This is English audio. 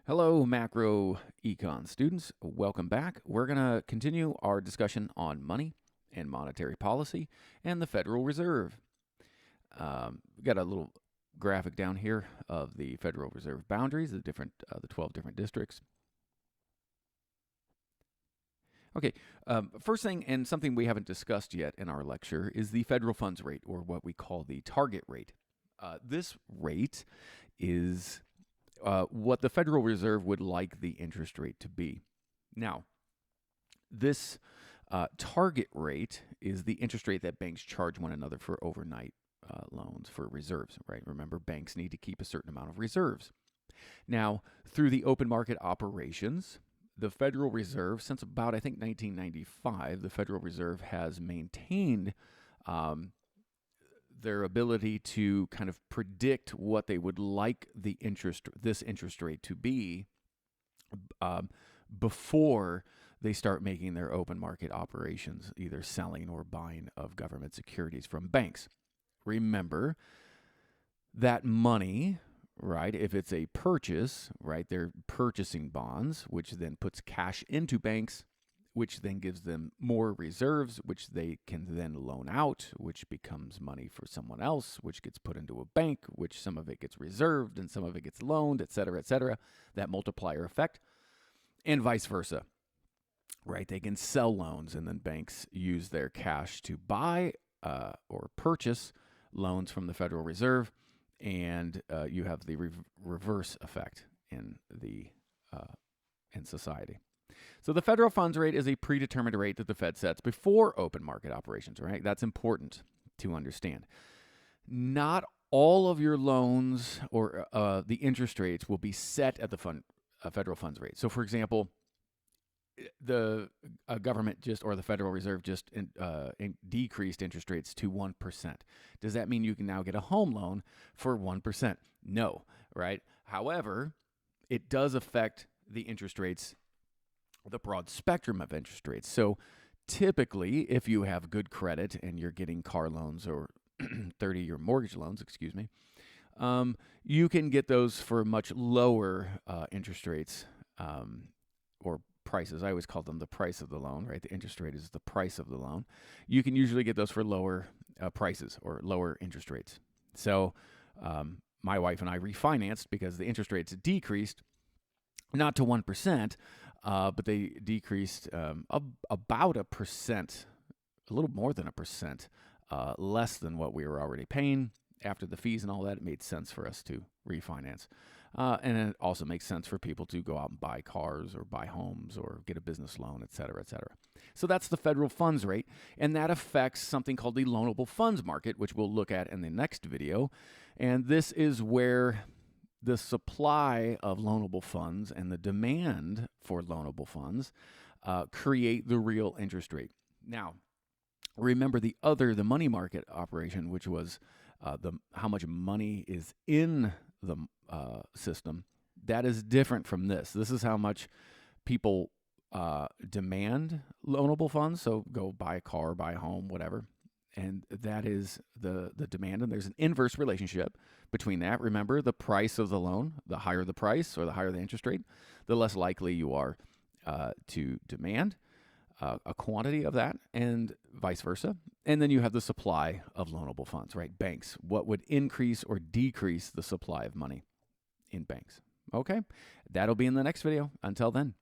Hello, macro econ students. Welcome back. We're going to continue our discussion on money and monetary policy and the Federal Reserve. We've got a little graphic down here of the Federal Reserve boundaries, the 12 different districts. Okay, first thing, and something we haven't discussed yet in our lecture, is the federal funds rate, or what we call the target rate. This rate is what the Federal Reserve would like the interest rate to be. Now, this target rate is the interest rate that banks charge one another for overnight loans for reserves, right? Remember, banks need to keep a certain amount of reserves. Now, through the open market operations, the Federal Reserve, since about, I think, 1995, the Federal Reserve has maintained their ability to kind of predict what they would like this interest rate to be before they start making their open market operations, either selling or buying of government securities from banks. Remember that money, right, if it's a purchase, right, they're purchasing bonds, which then puts cash into banks, which then gives them more reserves, which they can then loan out, which becomes money for someone else, which gets put into a bank, which some of it gets reserved and some of it gets loaned, et cetera, that multiplier effect, and vice versa, right? They can sell loans, and then banks use their cash to buy or purchase loans from the Federal Reserve, and you have the reverse effect in society. So the federal funds rate is a predetermined rate that the Fed sets before open market operations, right? That's important to understand. Not all of your loans or the interest rates will be set at the federal funds rate. So, for example, the government or the Federal Reserve just decreased interest rates to 1%. Does that mean you can now get a home loan for 1%? No, right? However, it does affect the interest rates, the broad spectrum of interest rates. So typically, if you have good credit and you're getting car loans or 30-year mortgage loans, you can get those for much lower interest rates or prices. I always call them the price of the loan, right? The interest rate is the price of the loan. You can usually get those for lower prices or lower interest rates. So my wife and I refinanced because the interest rates decreased, not to 1%, but they decreased about 1%, a little more than 1%, less than what we were already paying. After the fees and all that, it made sense for us to refinance. And it also makes sense for people to go out and buy cars or buy homes or get a business loan, et cetera, et cetera. So that's the federal funds rate, and that affects something called the loanable funds market, which we'll look at in the next video. And this is where the supply of loanable funds and the demand for loanable funds create the real interest rate. Now, remember the money market operation, which was how much money is in the system. That is different from this. This is how much people demand loanable funds. So go buy a car, buy a home, whatever. And that is the demand. And there's an inverse relationship between that. Remember, the price of the loan, the higher the price or the higher the interest rate, the less likely you are to demand a quantity of that, and vice versa. And then you have the supply of loanable funds, right? Banks. What would increase or decrease the supply of money in banks? Okay, that'll be in the next video. Until then.